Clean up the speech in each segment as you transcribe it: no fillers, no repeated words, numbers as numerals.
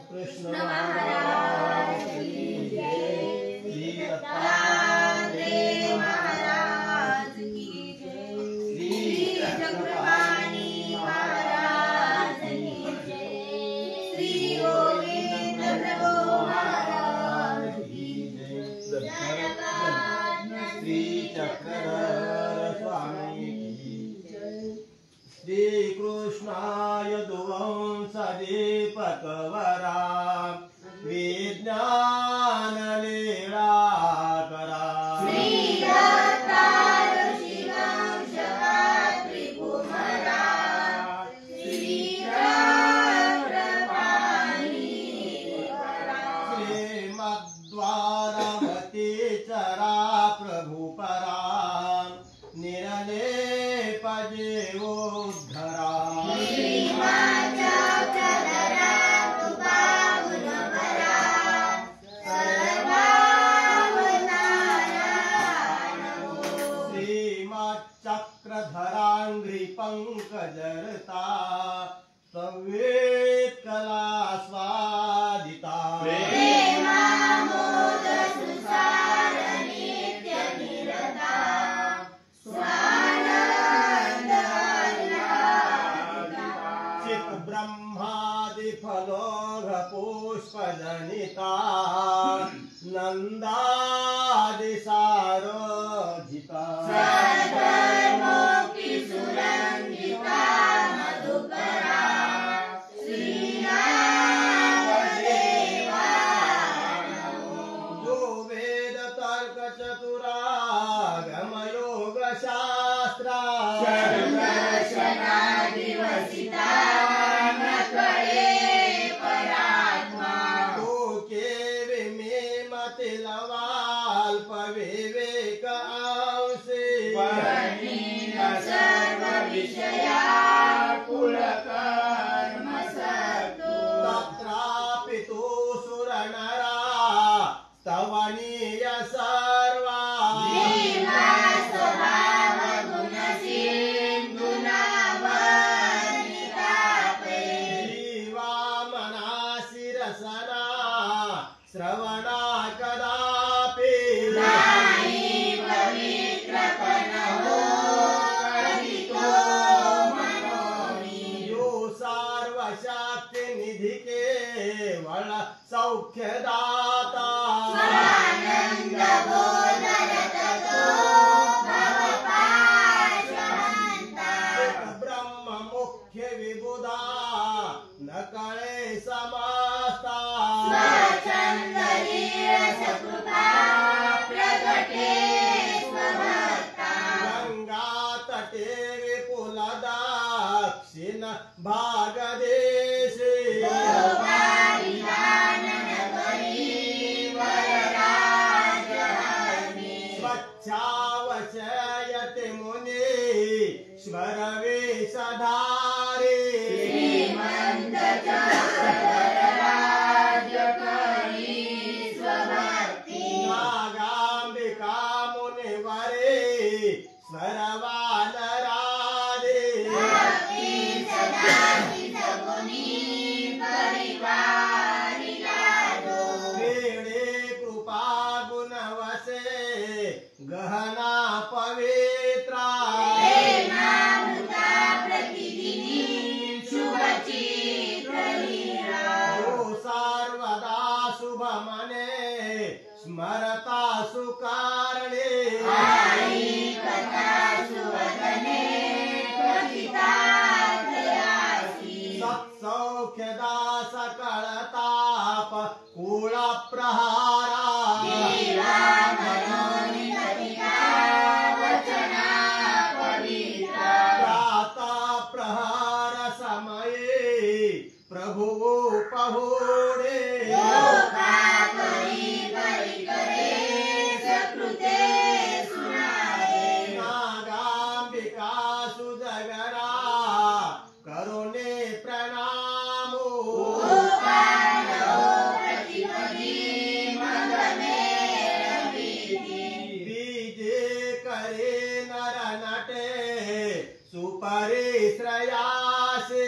कृष्ण महाराज की जय। श्री दत्तात्रेय महाराज की जय। श्री चक्रपाणि महाराज की जय। श्री गोविंद प्रभु महाराज की जय। धन्यवाद श्री चक्रधर स्वामी की जय। श्री कृष्णाय दुवंशदीपकवरा विज्ञान लीलाकरा। श्री दत्तार शिवंशका त्रिपुमरा। श्री चक्रपाणि श्रीमद्वारावती चरा प्रभुपरा निरलेप जीवोद्धरा। चक्रधरांग्रि पंकजरता संवेद कला स्वादिता। प्रेमामोद सुसार नित्य निरता स्वानंद चित ब्रह्मादि फलोघ पुष्प जनिता नंदादि सारोजिता। श्रवणा कदापि यो सर्वशक्ति निधि केवल सौख्यदाता। ब्रह्म मुख्य विबुधा न कळे समस्ता। गंगा तटे विपुल दक्षिण भागदेशे स्वच्छावचयति मुनीश्वर वेशधारे। नागांबिका मुनिवरे स्वरवानराधे। क्रीडे कृपा गुणवसे गहना पवित्रा। जो सर्वदा शुभ मने स्मरता सुकारणे। सत्सौख्यदा सकलताप कूल प्रहारा। प्रातः प्रहार समये प्रभु पहुडे। नागांबिका सुजगरा करुणे प्रणामो। बीजे करे नर नटे सुपरे श्रयासे।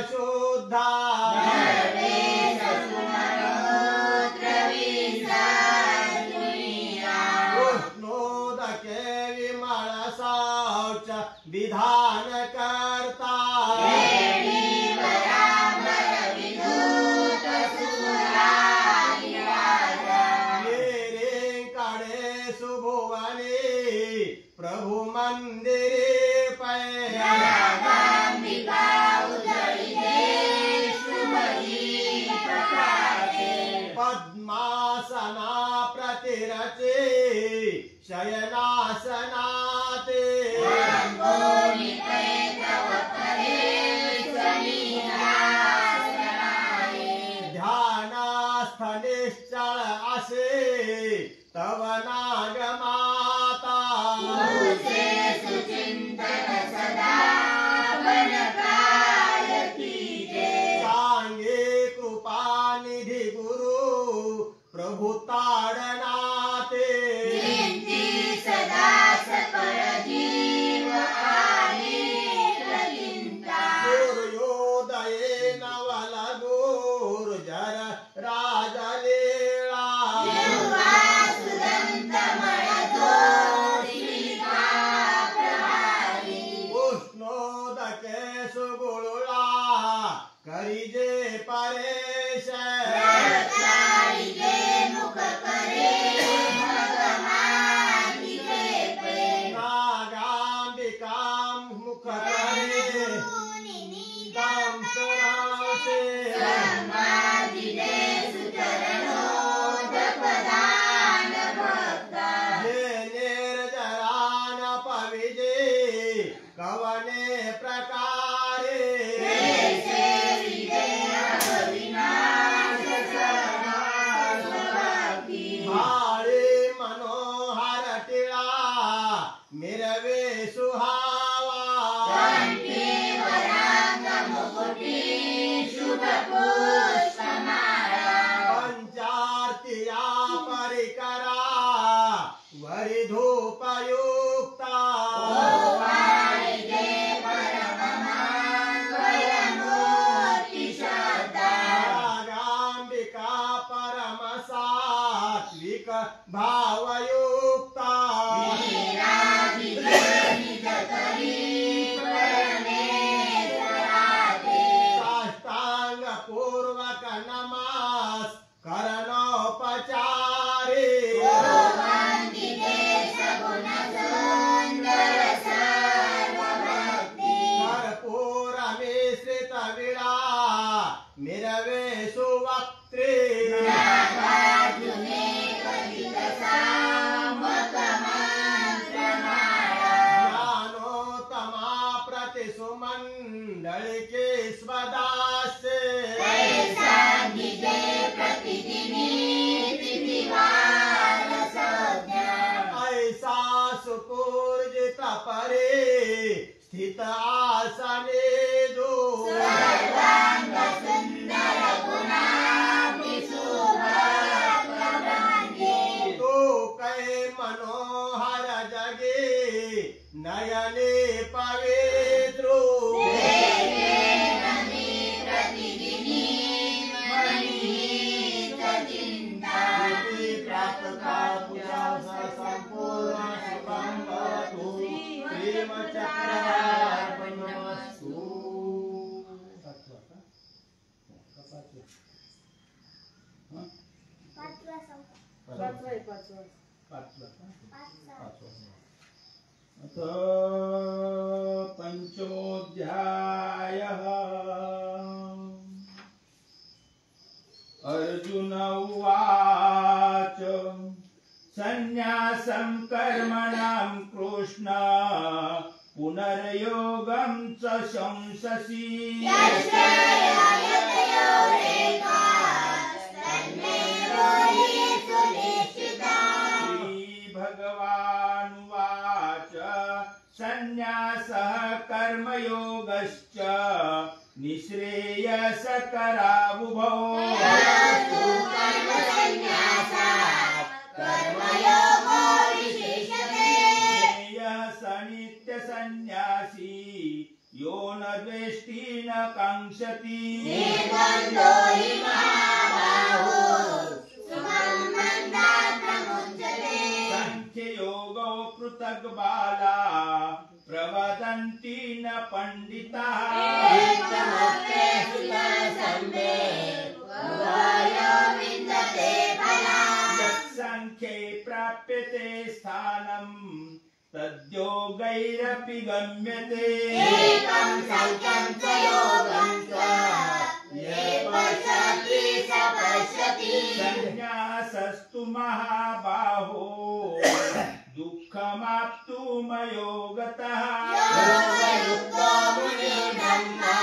शुद्धा उष्णोदके विमल शौच विधान करता मेरे कड़े सुभुवने प्रभु मंदिरे पे पद्मासना प्रतिरचे शयनासनाते ध्यानास्थ निश्चल असे तव नागमाता सांगे कृपा निधि गुरु प्रभु ताडनाते सूर्योदये नवल गुर्जर राजलीला उष्णोदके सुगुळा करिजे परेश नागांबिका मुख करे दामसरासे हे निर्जरान पविजे कवने प्रकारे भाळे मनोहर टिळा मिरवे सुहावा पंचार्तिया परिकरा वरी धूपयुक्ता रागांबिका परम सात्विक भावयुक्ता साष्टांग पूर्वक नमस् करणोपचारे कर्पूर मिश्रित विड़ा मिरवे सुवक्त्रे ज्ञानोत्तमा प्रतिसुमंडल के स्वदास्य ऐसा सुपूर्जित परे स्थित आसने जो तो कै मनोहर जगे नयने पवित्रो प्राप्तता पूजा संपूर्ण शुभं भवतु प्रेम चक्रवार्पणमस्तु अथ पंचोऽध्यायः अर्जुन उवाच संन्यासं कर्मणां कृष्ण पुनर्योगं च शंससि श्रीभगवानुवाच संन्यासः कर्मयोगश्च निःश्रेयसकरावुभौ ज्ञेयः स नित्यसन्न्यासी यो न वेष्टि न काङ्क्षति निर्द्वन्द्वो हि महाबाहो सुखं बन्धात् प्रमुच्यते सांख्ययोगो पृथक् बाला प्रवदन्ति न पण्डिताः यत्संख्ये प्राप्यते स्थानं तद्योगैरपि गम्यते एकं संख्यं च योगं च ये पश्यति स पश्यति संन्यासस्तु महाबाहो दुःखमाप्तुमयोगतः योगयुक्तो मुनिर्ब्रह्मा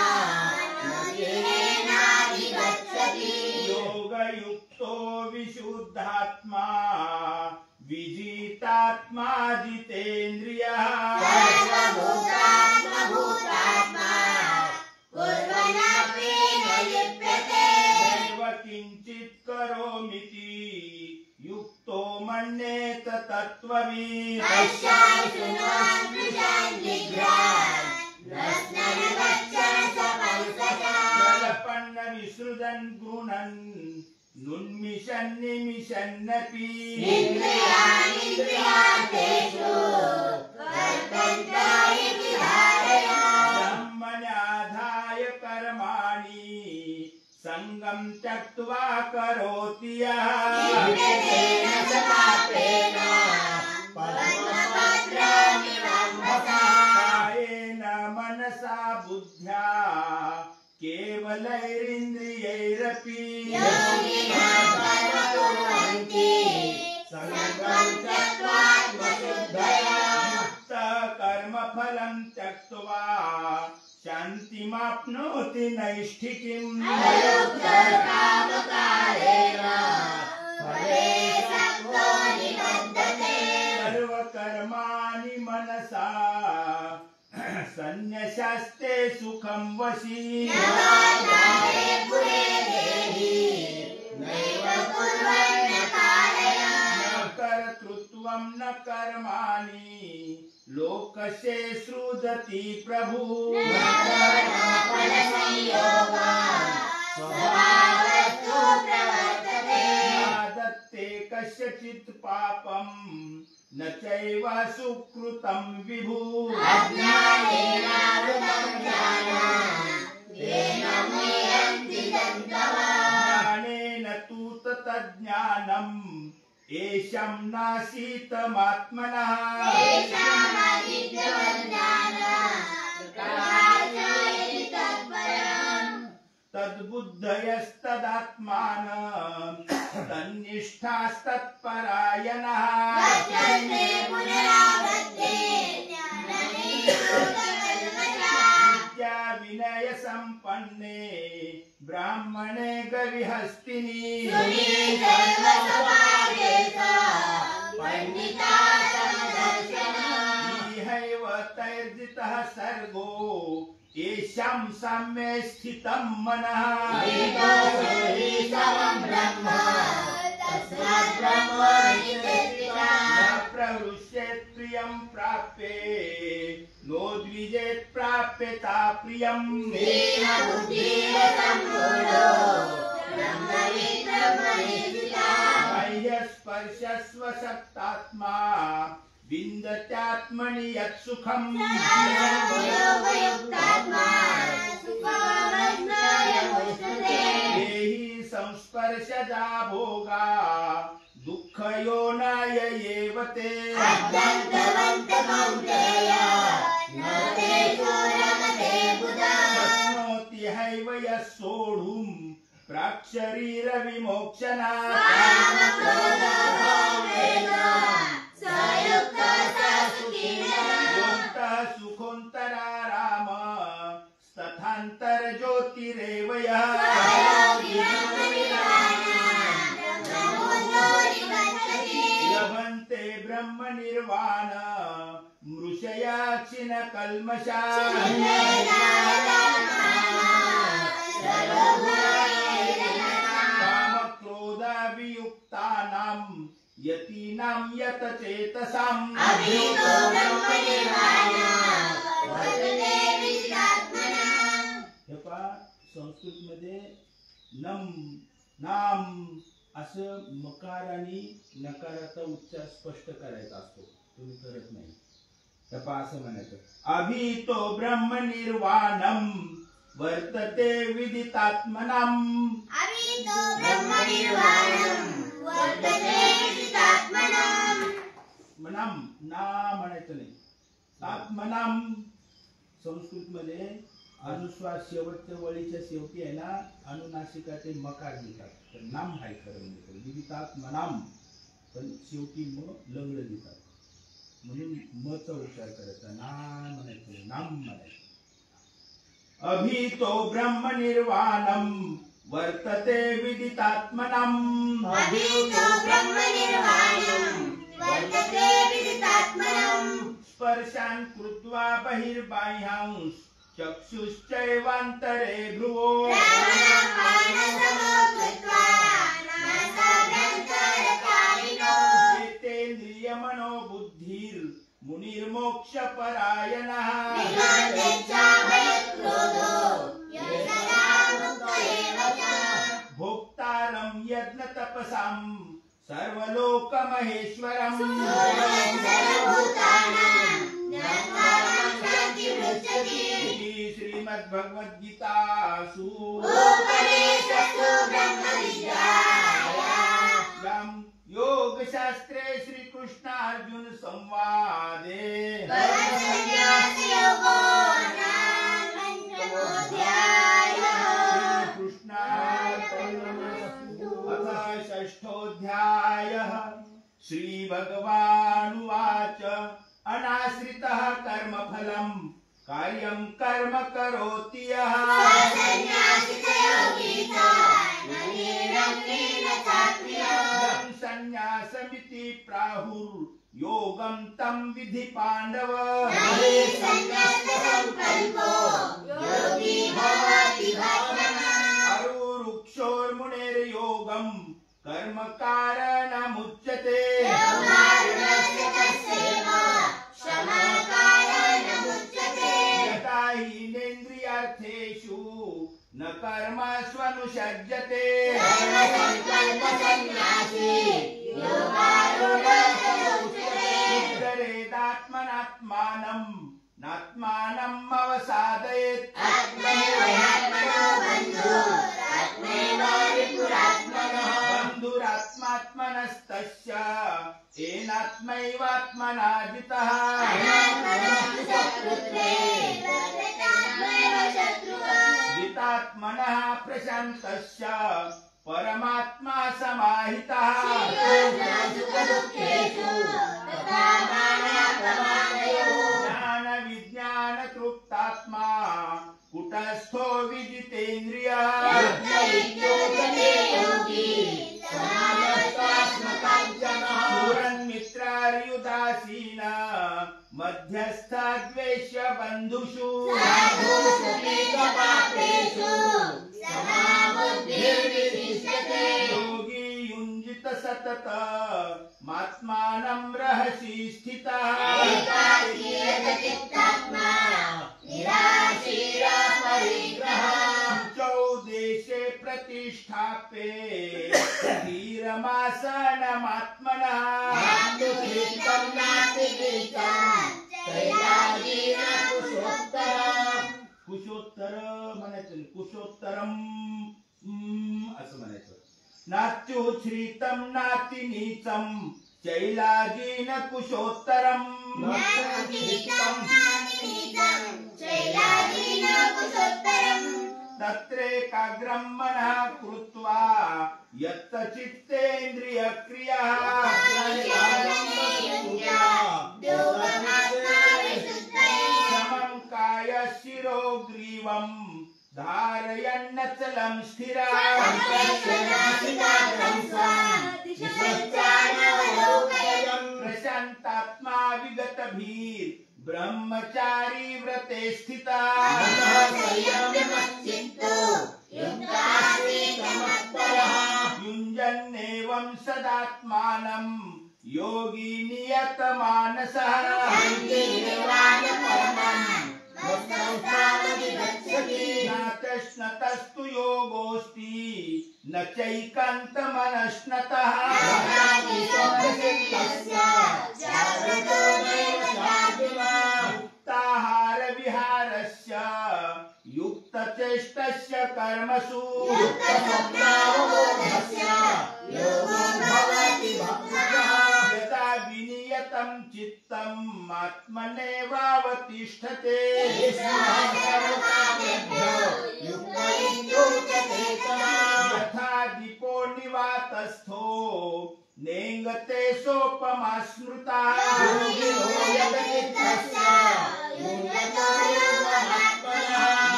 येनाधिगच्छति योगयुक्तो विशुद्धात्मा विजितात्मा जितेन्द्रियः सर्वभूतात्मा भूतात्मा कुर्वन्नपि न लिप्यते नैव किञ्चित् करोमीति युक्तो मन्येत तत्त्ववित् पश्यामि शृण्वामि स्पृशामि जिघ्रामि रसनं गच्छन् सपंसः प्रलपन्न विसृजन् गृह्णन् नुन्मिषन् निमिषन्नपि इन्द्रियाणीन्द्रियार्थेषु वर्तन्त इति धारया ब्रह्मण्याधाय कर्माणि सङ्गं त्यक्त्वा करोति यः नित्यतेन स पापेन पद्मपत्रामिवाम्भसा कायेन मनसा बुद्ध्या केवलैरिन्द्रियैरपि योगिनः कर्म कुर्वन्ति सङ्गं त्यक्त्वात्मशुद्धया कर्मफलं त्यक्त्वा शान्तिमाप्नोति नैष्ठिकीम् अयुक्तकामकारेण फले सक्तो निबध्यते सर्वकर्माणि मनसा सन्न्यस्ते सुखं वशी नवाचारे पुरे देहि नैव कुर्वन्न कारया न कर्तृत्वं न कर्माणि लोकस्य सृजति प्रभु न कर्मफलसंयोगः स्वभावस्तु प्रवर्तते दत्ते कस्यचित् पापं न चैव सुकृतं विभु अज्ञानेनावृतं ज्ञानं येन मुह्यन्ति जन्तवः ज्ञानेन तु तज्ज्ञानम् येषां नासीतमात्मनः येषामधिगतं ज्ञानं प्रकाशयति तत्परम् तद्बुद्धयस्तदात्मानं तन्निष्ठास्तत्परायणः गच्छन्ते पुनरावृत्ते विद्या विनय संपन्ने ब्राह्मणे गविहस्तिनि पंडिता समदर्शनः इहैव तैर्जितः सर्गो येषां साम्ये स्थितं मनः न प्रहृष्येत् प्रियं प्राप्ये नोद्विजेत् प्राप्यता प्रियम् बाह्यस्पर्शस्वशक्तात्मा विन्दत्यात्मनि यत् सुखम् देहि संस्पर्शजा भोगा दुःखयोनाय एव ते शक्नोति हैव यः सोढुम् योक्तः सुखोऽन्तराराम तथान्तर्ज्योतिरेव यः लभन्ते ब्रह्मनिर्वाण मृषया क्षीण कल्मषा कामक्रोधाभियुक्तानां यतीनां यतचेतसाम् अभितो ब्रह्मनिर्वाणः वर्तते विदितात्मनः मध्ये नम नाम असं मकार आणि नकाराचा उच्चार स्पष्ट करायचा असतो, तुम्ही करत नाही. तपा असं म्हणायचं, अभितो ब्रह्म निर्वाणम वर्तते विदितात्मनाम. अभितो ब्रह्मनिर्वाणं वर्तते विदितात्मनां. मनाम ना म्हणायचं नाही, आत्मनाम. संस्कृत मध्ये अनुस्वार शेवटच्या वळीच्या शेवटी आहे ना, अनुनासिका ते मकार लिहितात, तर नाम हाय खरं म्हणजे विदितात्मनाम, पण शेवटी म लंगड लिहितात, म्हणून म चा उच्चार करायचा, ना म्हणायचं नाही, नाम म्हणायचं. अभितो ब्रह्म निर्वाणम वर्तते विदितात्मनाम. अभितो ब्रह्मनिर्वाणं वर्तते विदितात्मनां. स्पर्शान् कृत्वा बहिर्बाह्यांश चक्षुश्चैवान्तरे भ्रुवो. एतेन्द्रियमनो बुद्धिर् मुनिर्मोक्षपरायणः. भोक्तारं यज्ञतपसां सर्वलोकमहेश्वरम्. श्रीमद्भगवद्गीतासु योगशास्त्रे श्रीकृष्णार्जुन संवादे अथ षष्ठोऽध्यायः. श्रीभगवानुवाच, अनाश्रितः कर्मफलं कार्यं कर्म करोति यः. यं संन्यासमिति प्राहुर्योगं तं विधि पाण्डव. अरुरुक्षोर्मुनेर्योगं कर्म कारणमुच्यते. यथा हीनेन्द्रियार्थेषु न कर्मस्वनुषज्यते. उद्धरेदात्मनात्मानं नात्मानम् अवसादयेत्. बन्धुरात्मात्मनस्तस्य येनात्मैवात्मना जितः. जितात्मनः प्रशान्तस्य परमात्मा समाहितः. ज्ञानविज्ञानतृप्तात्मा कुटस्थो विजितेन्द्रियः. सुरन्मित्रार्युदासीन मध्यस्थद्वेष्य बन्धुषु. योगी युञ्जित सतत मात्मानं रहसि स्थितः. चौदेशे प्रतिष्ठाप्ये धीरमासनमात्मनः. कुशोत्तर म्हणायचं, कुशोत्तरम असं म्हणायचं. नात्युच्छ्रितं नातिनीचं चैलाजीन कुशोत्तरम. तत्रेकाग्रं मनः कृत्वा यत् चित्तेन्द्रियक्रियः. समं कायशिरोग्रीवं धारयन्नचलं स्थिरः. प्रशान्तात्मा विगतभीर् ब्रह्मचारी व्रते स्थितः. युञ्जन्नेवं सदात्मानं योगी नियतमानसः. न तृष्णतस्तु योगो न चैकान्तमनश्नतः मुक्ताहारविहारस्य युक्तचेष्टस्य कर्मसु यदा विनियतं चित्तम् आत्मनेवावतिष्ठते यथा दीपो निवातस्थो नेङ्गते सोपमा स्मृता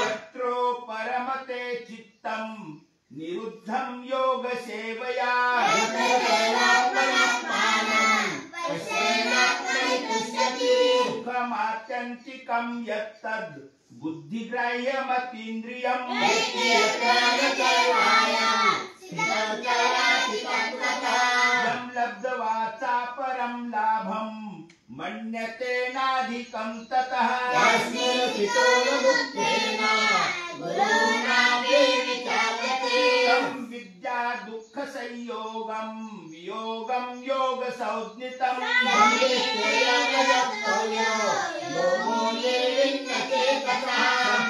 यत्रो परमते चित्तम् निरुद्धं योगसेवया सुखमात्यन्तिकं यत्तद् बुद्धिग्राह्यमतीन्द्रियम् यं लब्ध्वा परं लाभं मन्यते नाधिकं ततः तं विद्या दुःखसंयोगं वियोगं योगसंज्ञितम्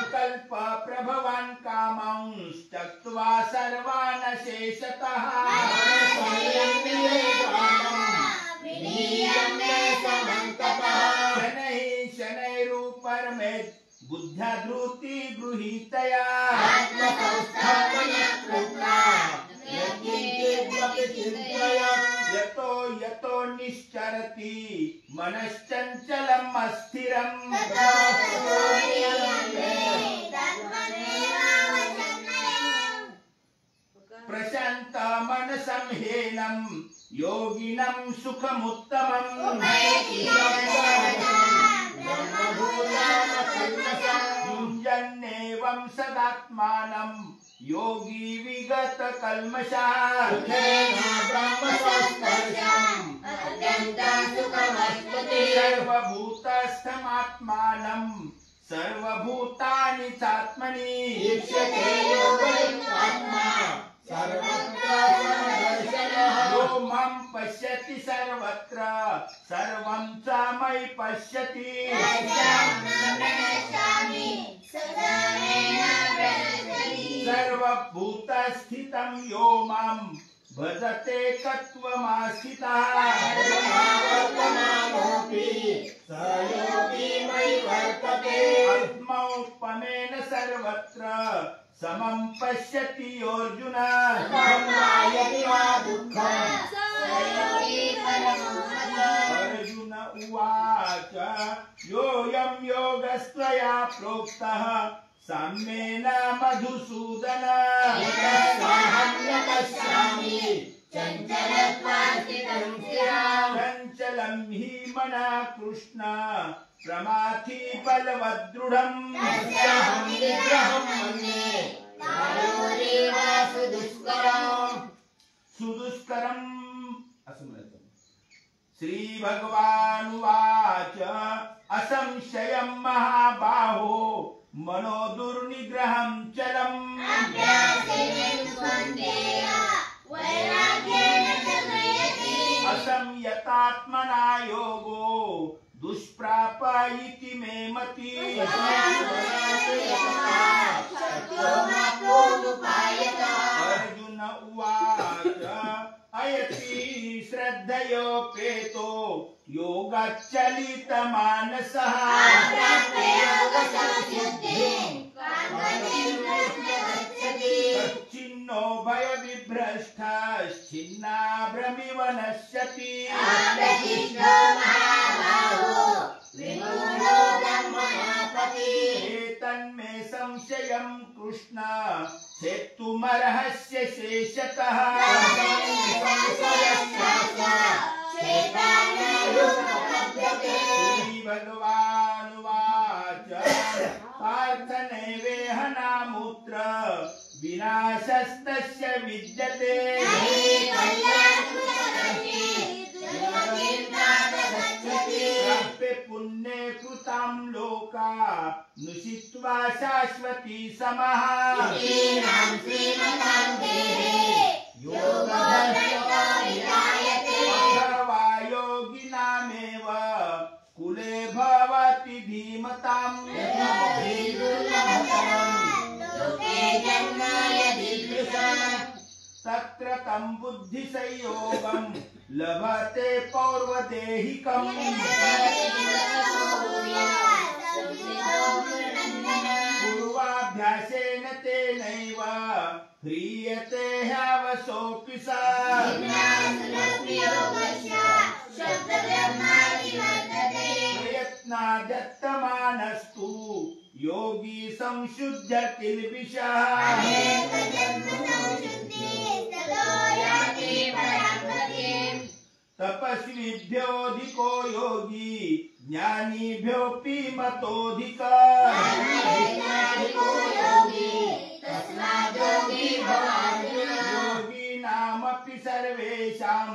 संकल्प प्रभवान् कामांश्त्यक्त्वा सर्वान् शेषतः शनैः शनैरुपरमेत् बुद्ध्या धृति गृहीतया यतो यतो निश्चरति मनश्चञ्चलम् अस्थिरम् प्रशान्त मनसं ह्येनं योगिनं सुखमुत्तमम् युञ्जन्नेवं सदात्मानं योगी विगत कल्मषः सर्वभूतस्थमात्मानं सर्वभूतानि चात्मनि यो मां पश्यति सर्वत्र सर्वं च मयि पश्यति सर्वभूतस्थितं यो मां भजते तत्त्वमास्थितः आत्मौपमेन सर्वत्र समं पश्यति अर्जुन अर्जुन उवाच योऽयं योगस्त्वया प्रोक्तः साम्येन मधुसूदन चञ्चलं हि मनः कृष्ण प्रमाथि बलवद्दृढम् सुदुष्करम् श्रीभगवानुवाच असंशयं महाबाहो मनो दुर्निग्रहं चलम् असंयतात्मना योगो दुष्प्राप इति मे मति अर्जुन उवाच अयति श्रद्धयोपेतो योगच्चलितमानसः छिन्नो भयविभ्रष्टश्चिन्नाभ्रमिव नश्यति एतन्मे संशयं कृष्ण छेत्तुमर्हस्य शेषतः श्रीभगवानुवाच पार्थ नैवेह नामुत्र विनाशस्तस्य विद्यते प्राप्य पुण्ये कृतां लोका नुषित्वा शाश्वती समः योगभ्रष्ट विजायते अथवा योगिनामेव कुले भवति धीमताम् लोके जन्म यदीदृशम् तत्र तं बुद्धिसंयोगं लभते पौर्वदेहिकम् पूर्वाभ्यासेन तेनैव ह्रियते ह्यवसोऽपि सः प्रयत्नाद्यत्तमानस्तु योगी संशुद्ध किल्बिषः तपस्विभ्योऽधिको योगी ज्ञानीभ्योऽपि मतोऽधिकः योगिनामपि सर्वेषां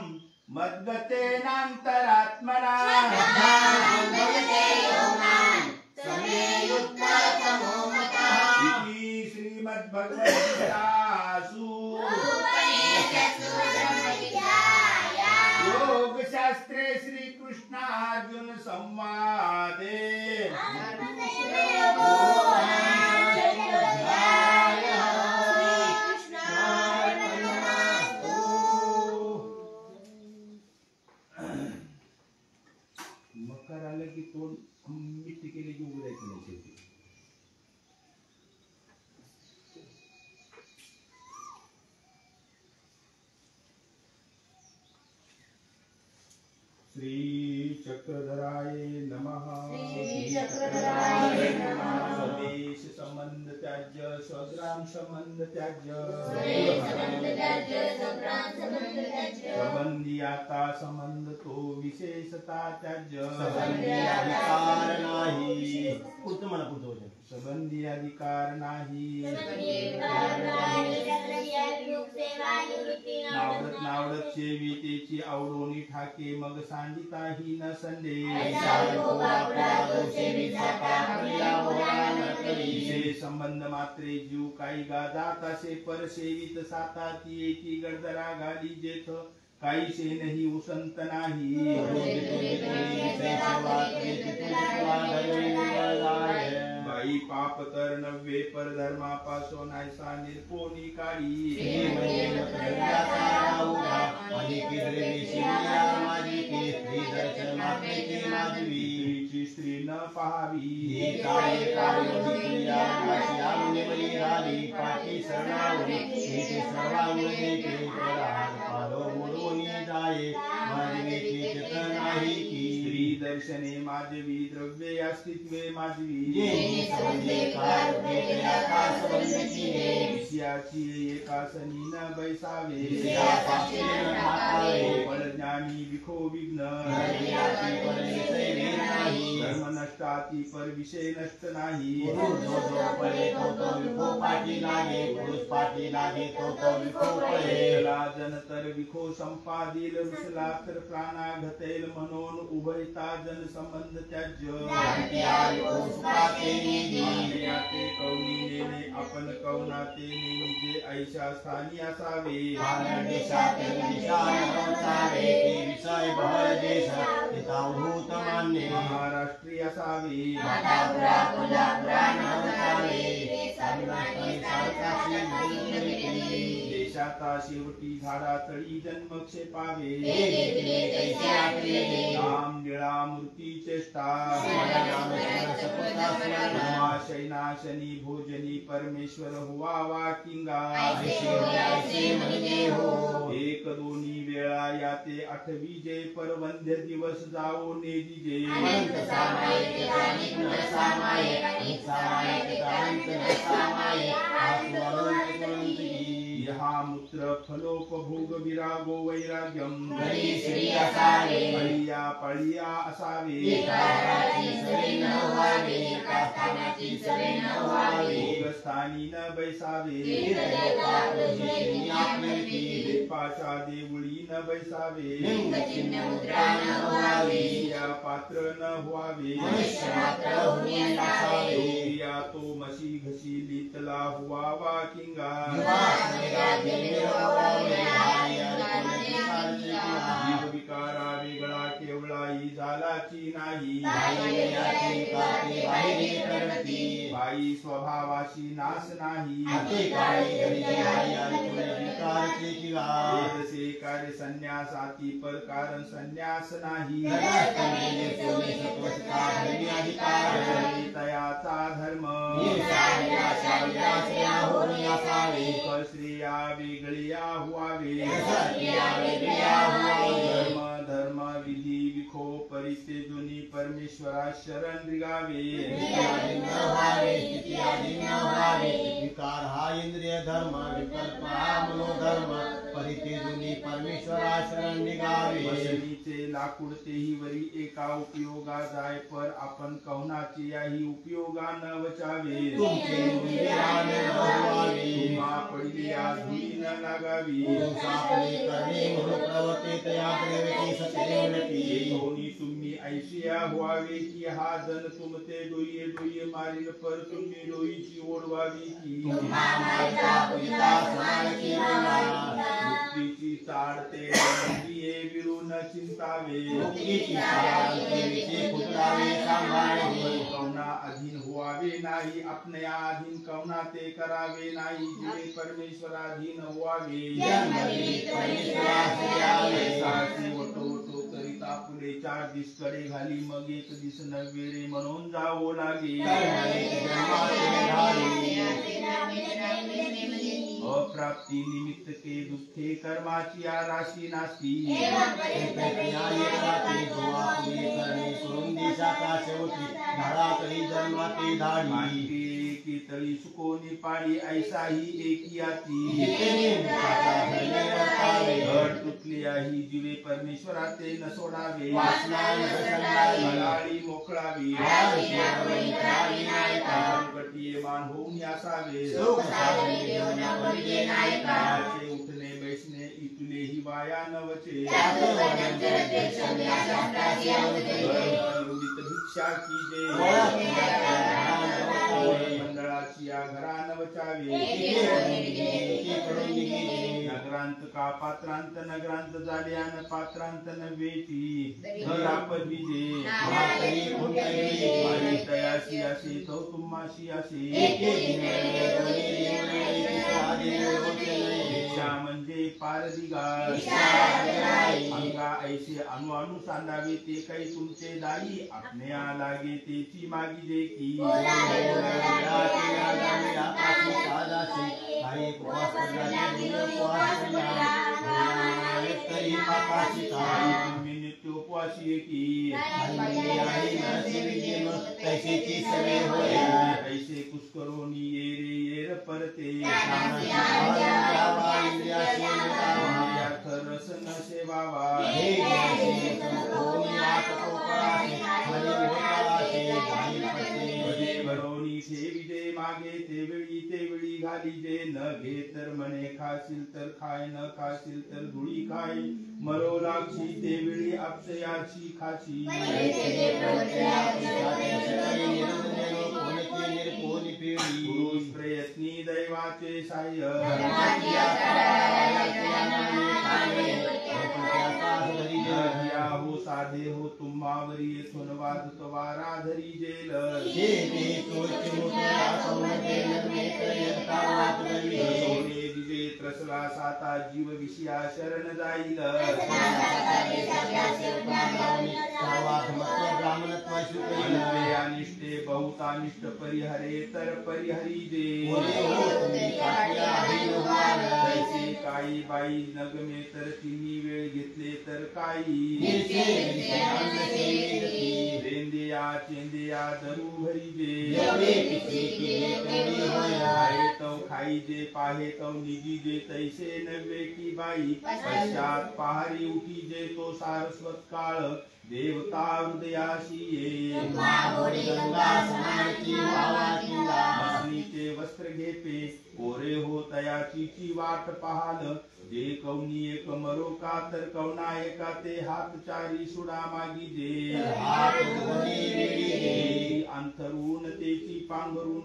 मद्गतेनान्तरात्मना इति श्रीमद्भगवद्गीतासु योगशास्त्रे श्रीकृष्णार्जुन संवादे मकर आलं की तोंड मिट्टी केली की उघडायची नाही शेवटी. श्री चक्रधराय नमः. स्वदेश संबंध त्याज्य स्वग्राम संबंध त्याज्य संबंधी आता संबंध तो विशेषता त्याज्य संबंधी अधिकार नाही नावडत नावडत सेवितेची आवडोनी ठाके मग सांडिताही न संदेश संबंध मात्रे जीव काही गाजात असे परसेवित साताती एकी गडदरा घाली जेथ काही से नाही उसंत नाही बाई पाप कर नव्हे परधर्मापासून ऐसा निर्पोनी काढी स्त्रीची स्त्री न पाहावी स्त्री दर्शने माधवी द्रव्ये अस्तित्वे माधवी विषयाची एकासनी न बैसावे फलज्ञानी विखो विघ्न धर्म नष्टाती पर विषय नष्ट नाही जन तर विखो संपादिल रुसला तर प्राणा घतेल म्हणून उभयता जन संबंध त्याज्य कौनी नेणे आपण कौनाते नेमिजे ऐशा स्थानी असावे महाराष्ट्रीय असावे देशाता शेवटी झाडा तळी जन्म क्षेपावे नाम निळा मूर्ती चेष्टा शैनाशनी भोजनी परमेश्वर हुवा किंगा एक दोन्ही वेळा याते आठवी जे परवंद्य दिवस जाओ नेदिजे यहा मूत्र फलोपभोग विरागो वैराग्यम पळिया पळिया असावे भोगस्थानी न बैसावे देवाच्या देवळी न बैसावे या पात्र न व्हावे या तो मशी घशी लितला हुवा किंगा नाही बाह्य काते बाहेरी करती बाई स्वभावाशी नाश नाही अति काळी घडीचे आई आणि तुझे विकारचे किवा वेदसे कार्य संन्यासाती परकार संन्यास नाही तदास्तमेने सोने सत्वसता धर्मी अधिकार तयाचा धर्म श्रेया वेगळ्या हुवावे धर्म धर्म विधी विखो परिस्थिती परमेश्वरा शरण रिगावे विकार हा इंद्रिय धर्म विकल्प हा मनोधर्म परिस्थिती परमेश्वरा शरण निघावे वसनीचे लाकूड तेही वरी एका उपयोगा जाय पर आपण कवनाची याही उपयोगा न वचावे तुमचे मुंजिराने न व्हावे तुम्हा पडली या धुळी न लागावी सापले करणे म्हणून प्रवते तया प्रेवती सत्यवती दोन्ही तुम्ही ऐशिया व्हावे की हा जन तुमते डोये डोये मारील पर तुम्ही डोईची ओढवावी की तुम्हा माता पिता समान मुक्तीची चाडते ये विरून चिंतावे मुक्तीची चाडते कुत्रावे सांभाळे कवना अधीन व्हावे नाही आपल्या अधीन कवना ते करावे नाही जिथे परमेश्वराधीन व्हावे सारखे वटो वटो करिता फुले चार दिसकडे घाली मग एक दिस नव्हे म्हणून जावो लागे अप्राप्ती निमित्त के दुःखे कर्माची राशी नास्ती की तळी सुकोनी पाळी ऐसाही एकियाती घट तुटली आहे जीवे परमेश्वराचे न सोडावे मलाळी मोकळावी संकटीय मान होऊन यासावे उठणे बैसणे इथले ही वाया नवचे भिक्षा की मंडळाची या घरा नवचावे नगरांत का पात्रांत नगरांत झाल्यान पात्रांत नव्हेची घरापदीजे तयाशी असे तो तुम्हाशी असे भिक्षा म्हणजे पारदिगार अंगा ऐसे अनु अनु सांडावे ते काही तुमचे दाई आपल्या लागे तेची मागिजे की तुम्ही नित्य उपवासी की ऐसे कुस्करोनी येर परते रस न सेवावा भरोनी ठेविजे मागे ते वेळी घालीजे न घे तर म्हणे खाशील तर खाय न खाशील तर धुळी खाय मरो लागशी ते वेळी अपसयाची खाशी पुरुष प्रयत्नी दैवाचे साह्य हो साधे हो तुम्हावरी येथून वाजत वारा धरी जेल दिजे त्रसला साता जीव विषया शरण जाईल अनिष्टे बहुतानिष्ट परिहरे तर परिहरी जे काही बाई नगमे तर तिन्ही वेळ घेतले तर काही रेंदिया चेंदिया धरू भरी तो खाई जे पाहे तो निजी जे तैसे नव्हे की बाई पश्चात पहारी उठी जे तो सारस्वत काळ देवता हृदयाशी ये मसनीचे वस्त्र घेपे कोरे हो तयाची वाट पाहाल जे कवनी एक मरो का तर कवना एका ते हात चारी सुडा मागी जे अंथरून तेची पांघरून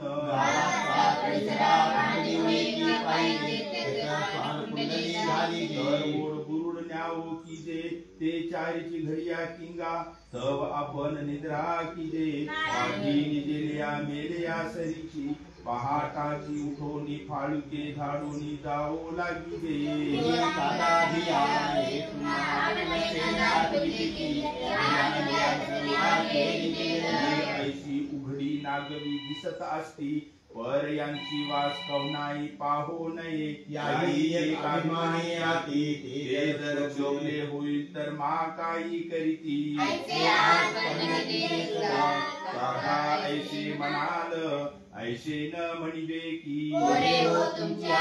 बुरुड न्यावो की कीजे ते चारीची घडिया किंगा तव आपण निद्रा कीजे आधी निजेल्या मेल्या सरीची पहाटाची उठोनी फाळुके झाडोनी जाओ लागिजे ऐशी उघडी नागवी दिसत असती पर यांची वास कवनाई पाहो नये याही एक अभिमानी आती ते जर जोगले होईल तर मा काही करीती ऐसे म्हणाल ऐसे न म्हणिबे की हो तुमच्या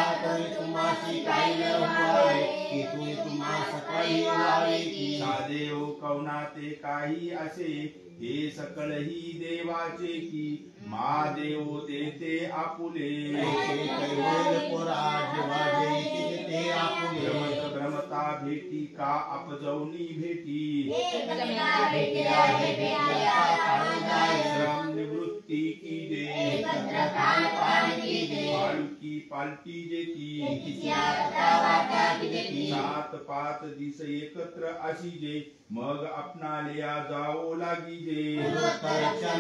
तुम्हाशी काही न व्हावे की तुम्ही तुम्हा सकाळी व्हावे की देव कवना ते काही असे हे सकळ ही देवाचे की मा देव देते आपुले भ्रमता भेटी का अपजवनी भेटी श्रम निवृत्ती की दे पालकी पालटी जेती सात पात दिस एकत्र अशी जे मग आपणाले जाओ लागी जे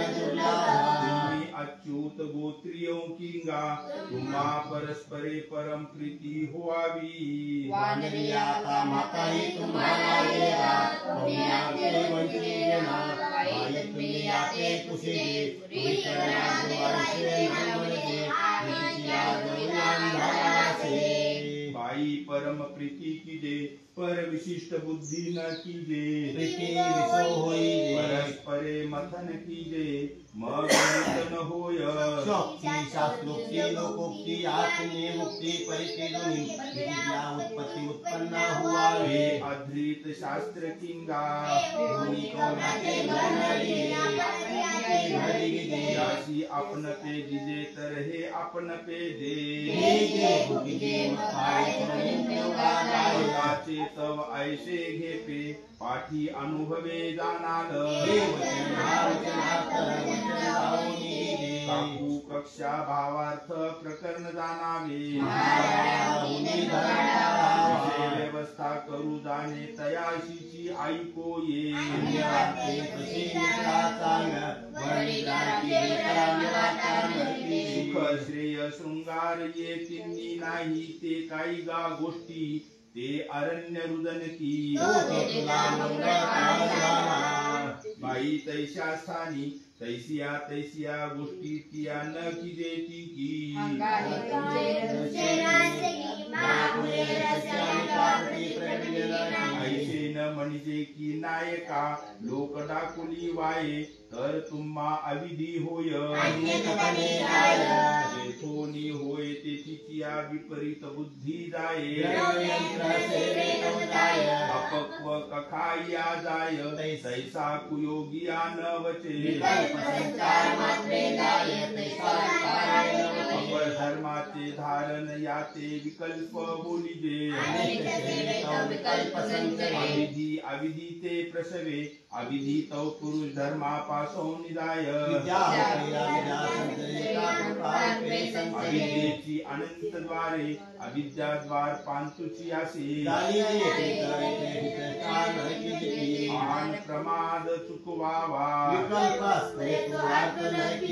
तुम्ही अच्युत गोत्रियो किंगा तुम्हा परस्परे परम प्रीती होवावी वानरियाता माताही तुम्हाला देवा तुम्ही वंचित ना माये तुम्ही आते कुशे तुम्ही करना दुआरसे नामने नित्या दुनियान धारासे बाई परम प्रीती कीजे पर विशिष्ट बुद्धि न कीजे प्रीति विसो होई परस्परे मथन कीजे मग न होय शोक्ति शास्त्रोक्ति लोकोक्ति आत्मे मुक्ति परितेजोनि विद्या उत्पत्ति उत्पन्न हुआ हे अधृत शास्त्र किंगा मुनि को नाते बनरी यासी अपन पे दिजे तरहे अपन पे दे तव ऐसे घेपे पाठी अनुभवे जाणार काकू कक्षा भावार्थ प्रकरण जाणावे व्यवस्था करू जाणे तयाशीची ऐको ये सुख श्रेय शृंगार ये तिन्ही नाही ते काही गा गोष्टी ते अरण्य रुदन की बाई तैशा स्थानी तैसिया गोष्टी तिया न की देती की ऐसे न म्हणजे की नायका लोक डाकुली वाये तर तुम्हा अविधी होय जेथोनी होय तेथिया विपरीत बुद्धी जाये अपक्व कखाया जाय तैसा कुयोगिया न वचे अपर धर्माचे धारण याते विकल्प बोलिजे अविधी अविधी ते प्रसवे अविधी तो पुरुष धर्मापासून निदाय अविद्येची अनंत द्वारे अविद्या द्वार पांचुची असे मान प्रमाद चुकवावा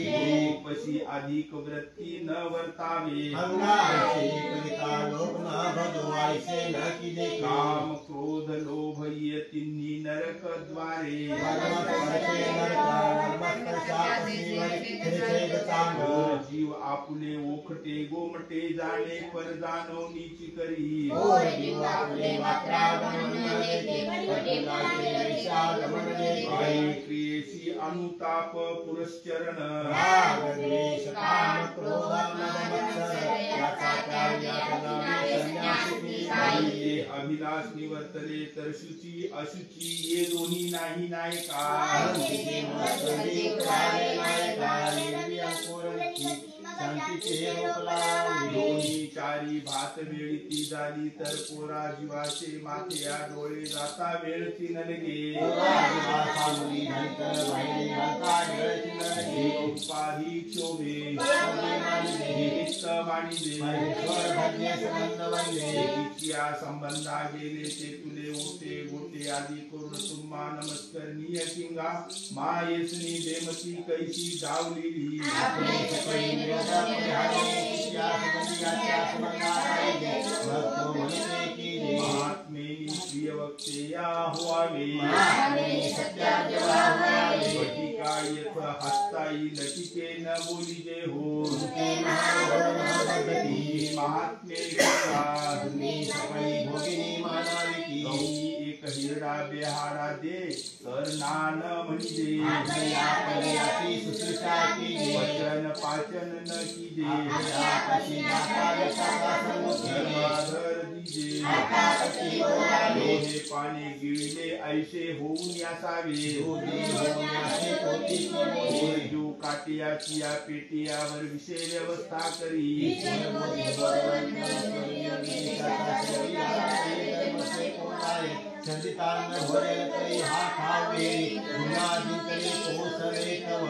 रूपशी अधिक वृत्ती न वर्तावे काम क्रोध लोभ ये तिन्ही नरक द्वारे जीव आपुले ओखटे गोमटे जाणे पर जाणवणीची करी क्रियेशी अनुताप पुरस्चरण अभिलाष निवर्तले तर शुची अशुची ये दोन्ही नाही नायका दोन्ही चारी भात वेळी झाली तर पोरा जीवाचे माथे या डोळे जाता वेळची नलगे उपाधी क्षोभे निमित्त मानिले महेश्वर भजे संबंध वंदे एकीच्या संबंधा गेले ते तुले ओटे गोटे आदी करून तुम्हा नमस्करणीय किंगा मायेसनी देमती कैसी डावलेली आपले सकाळी निरोधा परिहारे या संबंधियाच्या संबंधाने भक्तो म्हणते की जय महात्मेनी प्रिय वक्ते या हुआवे महात्मेनी सत्यार्थ व्हावे वटिकायथ हस्ताई लटिके न बोलिजे हो तुमचे महागुण भगवती महात्मे गंगा तुम्ही सकाळी भोगिनी मानावी की गौरी एक हिरडा बेहाडा दे तर नान म्हणजे आपली आपली अति शुश्रूषा की जय वचन पाचन न कीजे आपली जाता जाता संगोती धर्माधर दिजे आपली बोलावे लोहे पाणी गिळले ऐसे होऊन यासावे दूधी होण्याचे कोटी की बोले जीव काटियाची या पेटियावर विषय व्यवस्था करी चंदितांग भरेल तरी हा ठावे गुन्हा जिंकले पोसले तव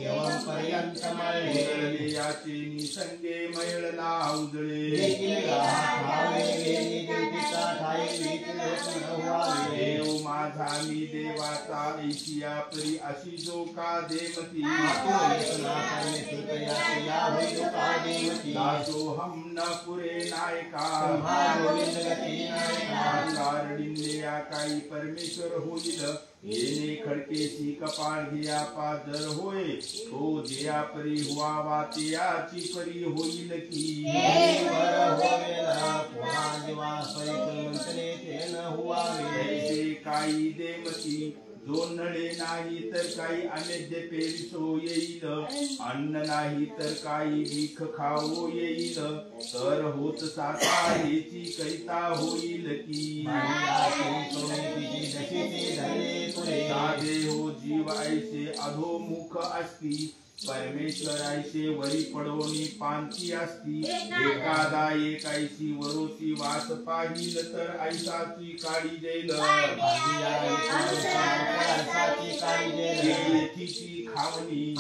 एवं पर्यंत मळे उजळले याचे निसंगे मैळला उजळे देखील हा ठावे वेणी देवतीचा ठाई वीत लोक न व्हावे देव माझा मी देवाचा ऐशिया परी अशी जो का देमती आतो लेखना करणे सुतयाची या होईल का देवती दासोहम न पुरे नायका ब्रह्मा गोविंद गती नायका कारडिंदे या काही परमेश्वर होईल येणे खडकेची कपाळ घ्या पादर होय तो देया परी हुआ त्याची परी होईल की वर होवेला पुन्हा निवास मंत्रे ते न हुवावे ऐसे काही देमती जो नळे नाही तर काही अनैद्य पेरिसो येईल अन्न नाही तर काही भीक खाओ येईल तर होत साता हेची कैता होईल की साधे हो जीव ऐसे अधोमुख असती परमेश्वर ऐसे वरी पडोनी पांची असती एखादा एक ऐसी वरोची वास पाहिल तर ऐसाची काळी जैल येथीची खावणी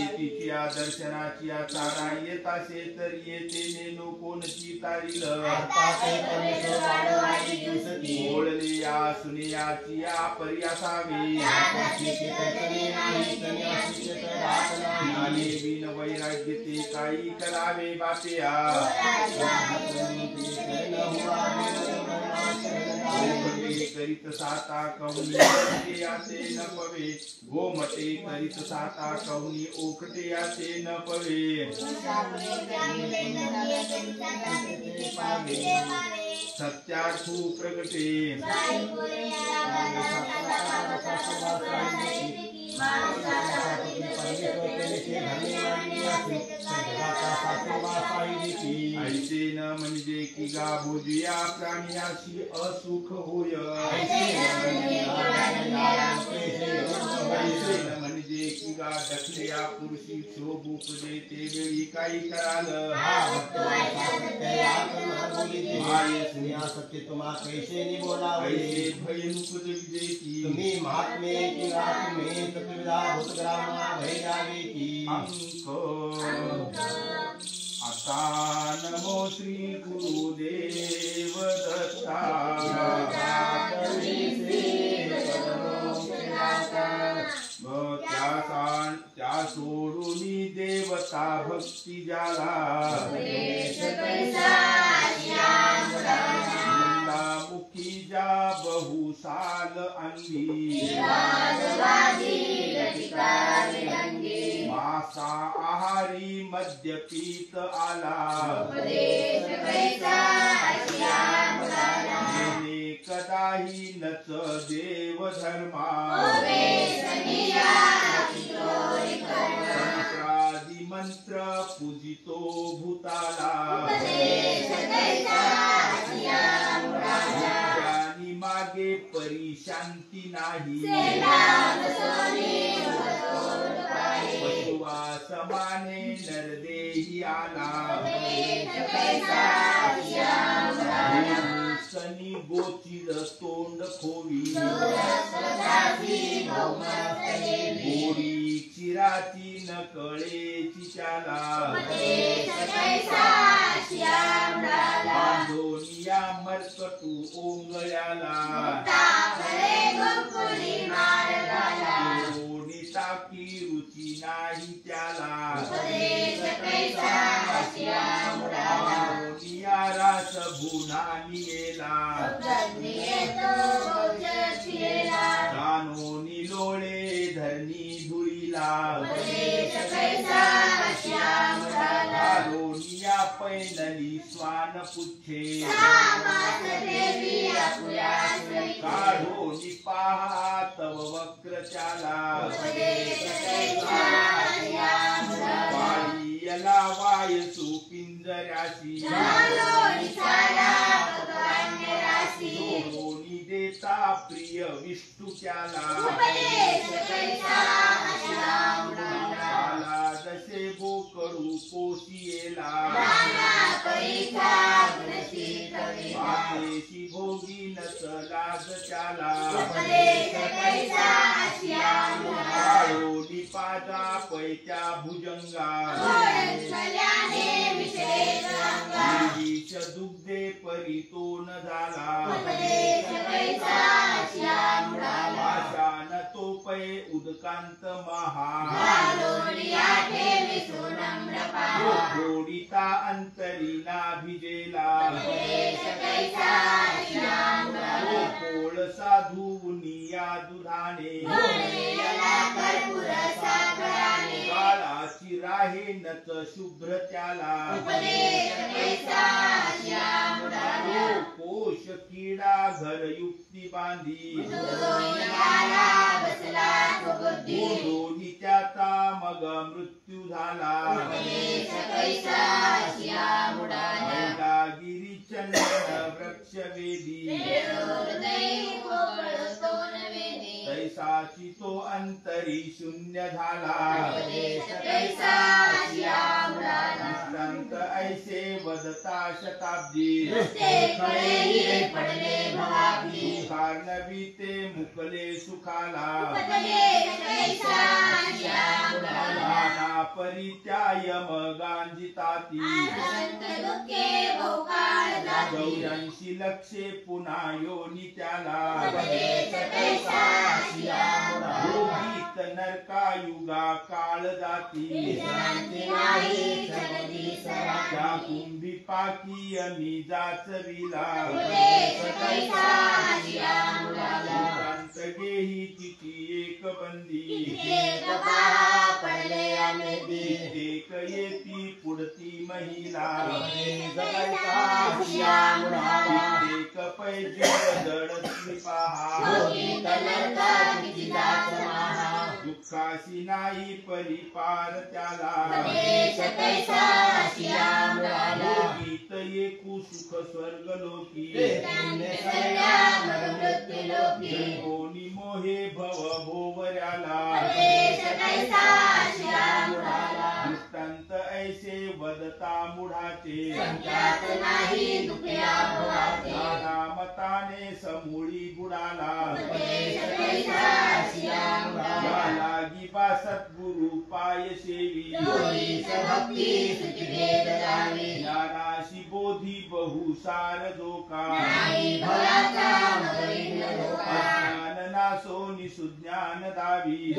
तिच्या दर्शनाची चारा येत असे तर येते नेनो कोणची तारील ओळले या सुनियाची या पर्यासावी बिन वैराग्य ते काही करावे बाप्या करीत साता कवनी याचे न पवे गोमटे करीत साता कवनी ओखटे याचे न पवे सत्यार्थू प्रगटे ऐसे न म्हणजे की गा भोजया प्राण्याशी असुख होय ऐसे न म्हणजे की गा दखल्या पुरुषी शोभ उपजे ते वेळी काही कराल सत्य तुम्हा कैसे नि बोलावे ऐसे भयनुक विजेती तुम्ही महात्मे की तुम्ही तत्विधा भूतग्रामा भय जावे की आता नमो श्री गुरुदेव दत्ता त्या सोडून देवता भक्ती जाला मुखी जा बहुसाल अंगी मासा आहारी मद्यपीत आला कदाही नच देव धर्मा मंत्रादि मंत्र पूजितो भूताला ज्ञानी मागे परी शांती नाही पशुवा समाने नरदेही आला सनी गोचिर तोंड खोवी शरीराची न कळेची त्याला बांधोनिया मरकटू ओंगळ्याला कोणी टाकी रुची नाही त्याला बांधोनिया रास भुनानी येला कानोनी लोळे धरणी धुळीला कारोनिया पैनली स्वान पुच्छे काढोनी पहा तव वक्र त्याला वाळीयला वायसू पिंजऱ्याशी सोडोनी देता प्रिय विष्णू त्याला आला जसे बोकडू कोशियेला आदेशी भोगी नसलाज त्याला काळोनी पाजा पैत्या भुजंगा दुग्धे परितोन झाला आशान तो पै उदकांत महा गोडिता अंतरीला भिजेला कोळ साधू निया दुधाने काळाची राहे नच शुभ्र त्याला कोश किडा घर युक्ती बांधी दोन्ही त्याचा मग मृत्यू झाला गिरी चंदन वृक्ष वेदी तैसाची तो अंतरी शून्य झाला दृष्टांत ऐसे वदता शताब्दी नवी ते मुकले सुखाला नाना परित्याय गांजिताती गौऱ्यांशी लक्षे पुन्हा योनी त्याला योगीत नरकायुगा काळ जाती त्या कुंभी पाकी अमी जाचविला गेही तिची एक बंदी एक येती पुढती महिला एक पैजे दडती पहा दुःखाशी नाही परिपार त्याला गीत एकू सुख स्वर्ग लोकी कोणी मोहे भव भोवऱ्याला दृष्टांत ऐसे वदता मुढाचे मताने समूळी बुडाला लागी बा सद्गुरु पाय सेवी ज्ञानाशी बोधी बहुसार जोका ज्ञान नासो निसुज्ञान दावी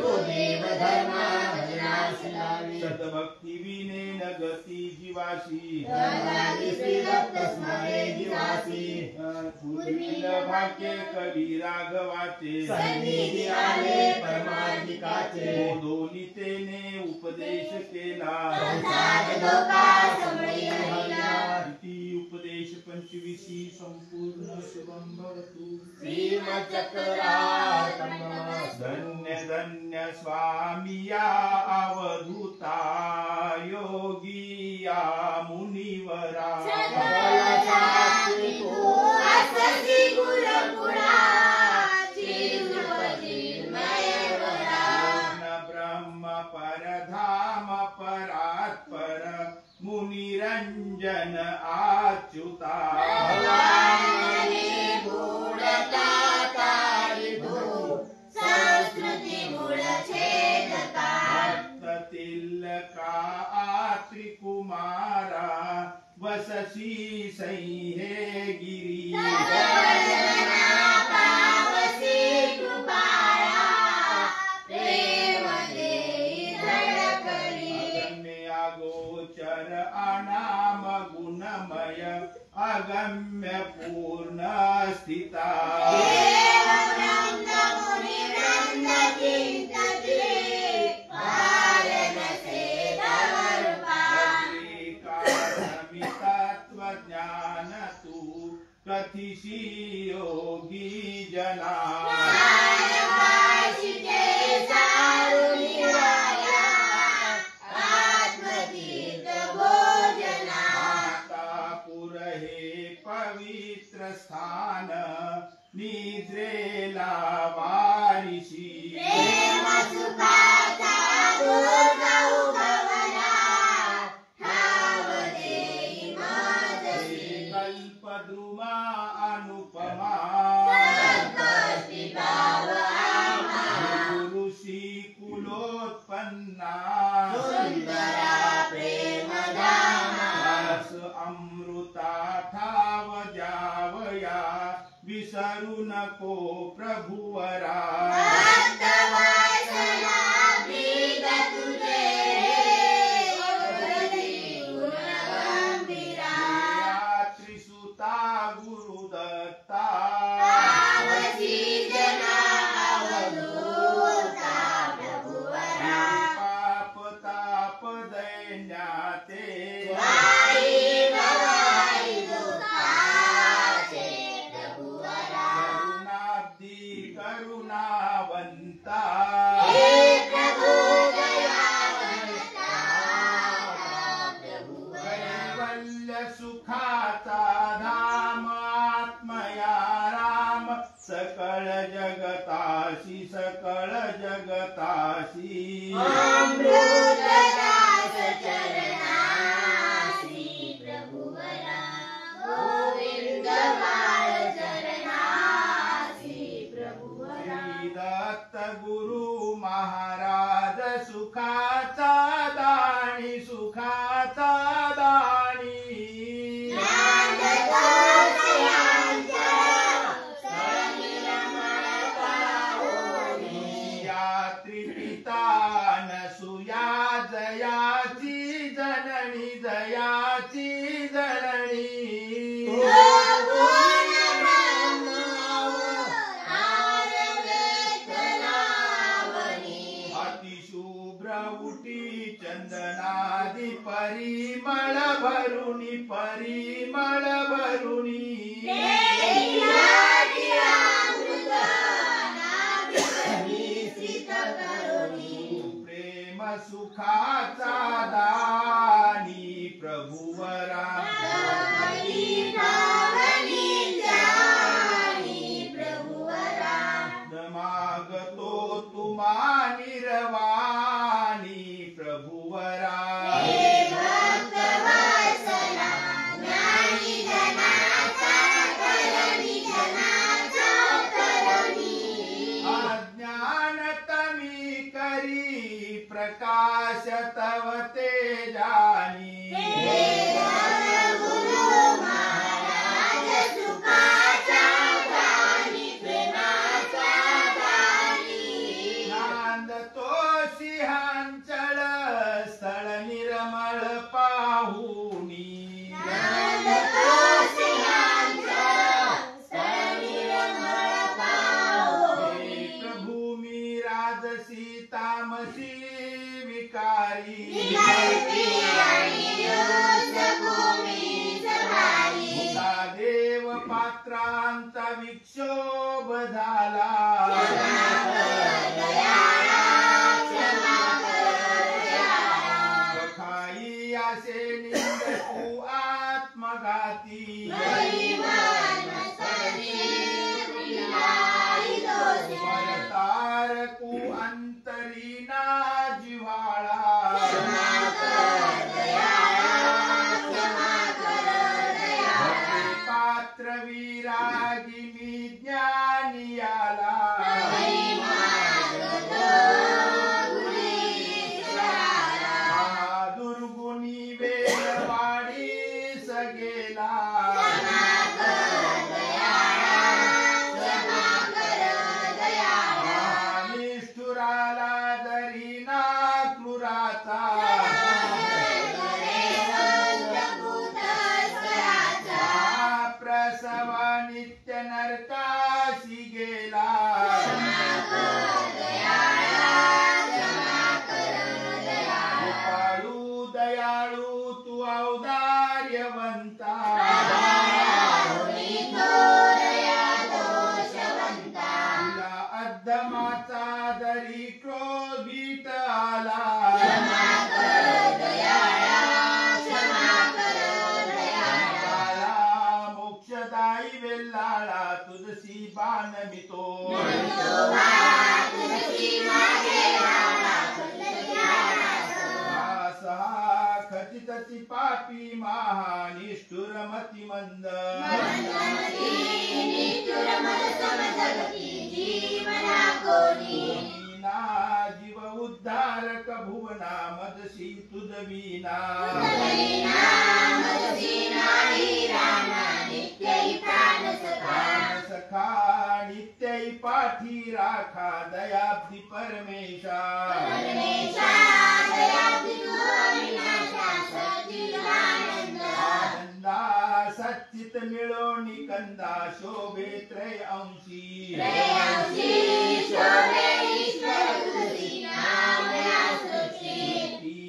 सद्भक्ती विने न गती जीवाशी पूर्वील भाग्य कवी राघवाचे दोन्ही तेने उपदेश केला उपदेश पंचविशी संपूर्ण शुभम भवतु धन्य धन्य स्वामिया अवधूता योगिया मुनिवरा ब्रह्म परधाम परात्पर मुनिरंजन आच्युता पावसी सई हे गिरी अगोचर अनाम गुणमय अगम्य पूर्ण स्थिता तत्वज्ञान तू कथिसी योगी जना पवित्र स्थान निद्रेला वारिशी कल्पद्रुमा अनुपमा ऋषि कुलोत्पन्ना अमृता ठाव जावया विसरू नको प्रभुवरा त्रिसुता गुरुदत्ता पाप ताप दैन्याते करुणावंता कैवल्य सुखाचा धाम आत्मया राम सकळ जगताशी सकळ जगताशी दत्त गुरु महाराज सुखाचा दाणी सुखाचा दाणी यात्री पिता नसुया जयाची जननी जयाची जननी चंदनादि परिमळ भरुणी परिमळ भरुणी प्रेम सुखाचा दानी प्रभुवरा मागतो तुम्हा निर्वाणी प्रभुवरा अज्ञान तमी करी प्रकाश तव तेजानी सिंहांचळ स्थळ निर्मळ पाहुनी भूमी राजसी तामसी विकारी देव पात्रांचा विक्षोभ झाला असे निंदकू आत्मघाती परतारकू अंतरीना जिव्हाळा पात्र विरागिनी ज्ञानी आला दुर्गुणी वेळवाडी सगे विठ्ठला मोक्षदायी वेल्लाळा तुझसी बाणवितो खचितची पापी महानिष्ठुर मतिमंद जीव उद्धारक भुवना मदसी तुझवीना सखा नित्यै पाठी राखा दयाब्दी परमेशा आनंदा सच्चित मिळोनी कंदा शोभे त्रय अंशी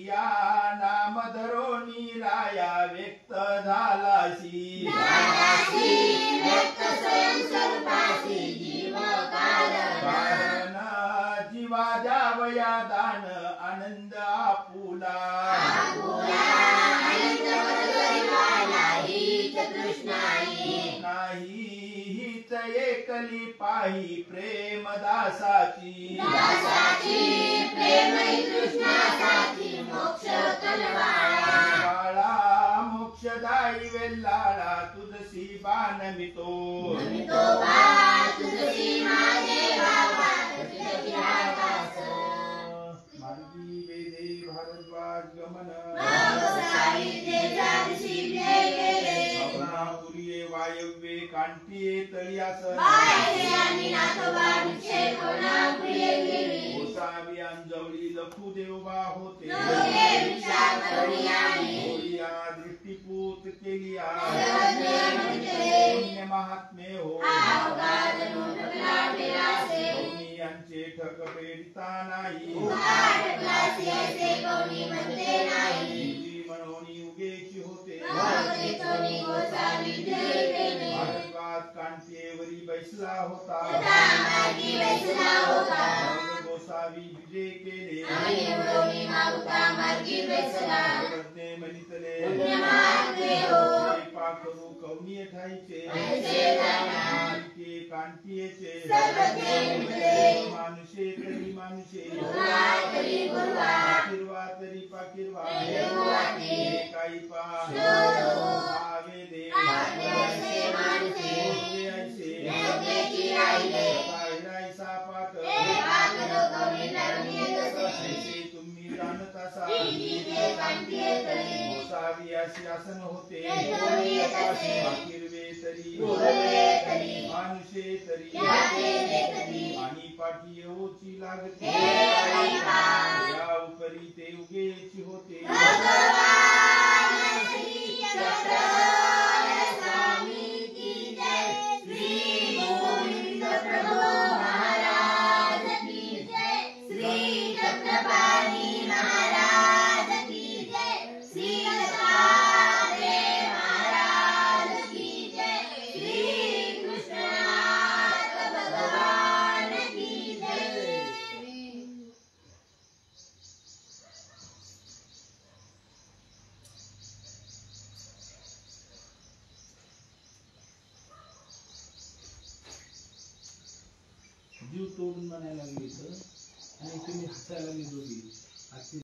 या नाम धरोनी राया व्यक्त झालाशी कारण जीवा द्यावया दान आनंद आपुला नाही हीच एकली पाही प्रेम दासाची बाळा मोक्षदायी वेल्लाळा तुझसी बाणवितो मार्गी वेदे भारद्वाज गमन पुरिये वायव्ये कांटिये तळियासन गोसावी अंजवळी लखू देवबा होते दृष्टीपूत केली पुण्य महात्मे हो यांचे ठक पेडिता नाही म्हणून उगेची होते भारद्वाज कांटेवरी बैसला होता गोसावी विजय केले मनितले पाखरू कवनीय ठाईचे कांटियेचे मानुषे तरी मानुषे पाकिरवा तरी पाकिरवा काही पावे दे सापात तुम्ही जाणत असा गोसावी अशी आसन होते पाकिरवे तरी मानुषे तरी आणि पाठी येऊची लागते या उपरी ते उगेची होते जीव तोडून म्हणायला लागली तर आणि तुम्ही हसायला लागली दोघी.